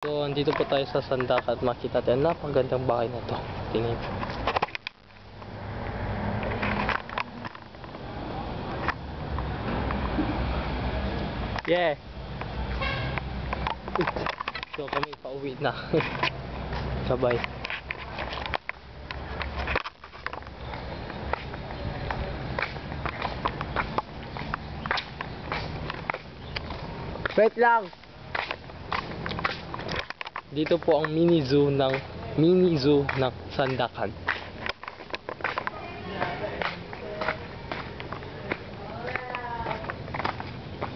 So, andito po tayo sa Sandak at makita tayo napakagandang bahay na to. Tingin. Yeah. So, kami pauwi na. Sabay. Wait lang. Dito po ang mini zoo ng Sandakan.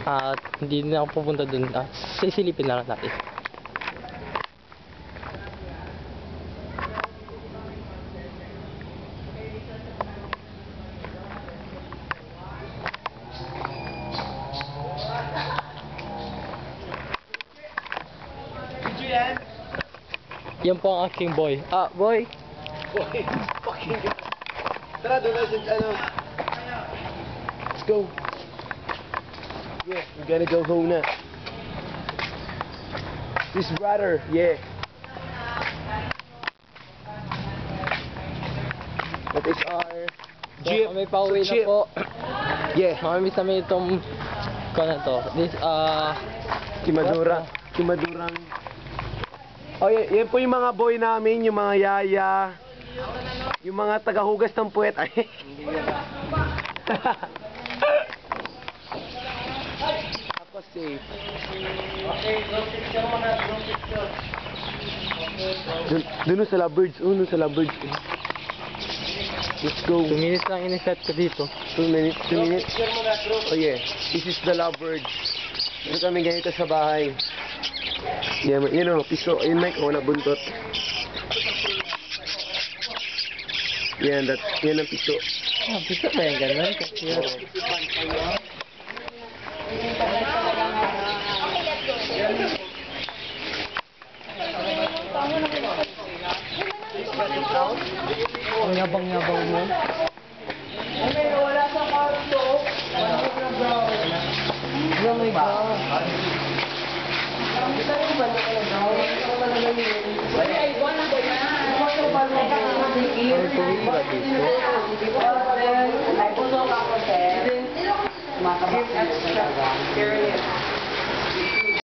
At hindi na ako pupunta dun. Sisilipin na lang natin. Yan po ang aking boy. Boy. Boy, fucking God. Tara, doon na ano. Let's go. Yeah, we gotta go home now. This brother, yeah. That is our So, kami pauwi na po. Yeah. Mamamiss namin itong na to. This, Kimadurang. Oh, yan po yung mga boy namin, yung mga yaya, yung mga tagahugas ng puwet. Ay. Ako safe. Okay, go picture mo na, go picture. Doon sa lovebirds, doon sa lovebirds. Let's go. 2 minutes lang in-set ko dito. 2 minutes, 2 minutes. Picture mo na, bro. Oh yeah, this is the lovebirds. Ito kami ganito sa bahay. Yeah, yun o, piso. Yun Mike, nabuntot. Yan, yan ang piso. Piso ba yan ganun? Ang yabang-yabang mo. Wala sa kwarto. Oh my God. Ay, puno ka ko, sir. Makabakit.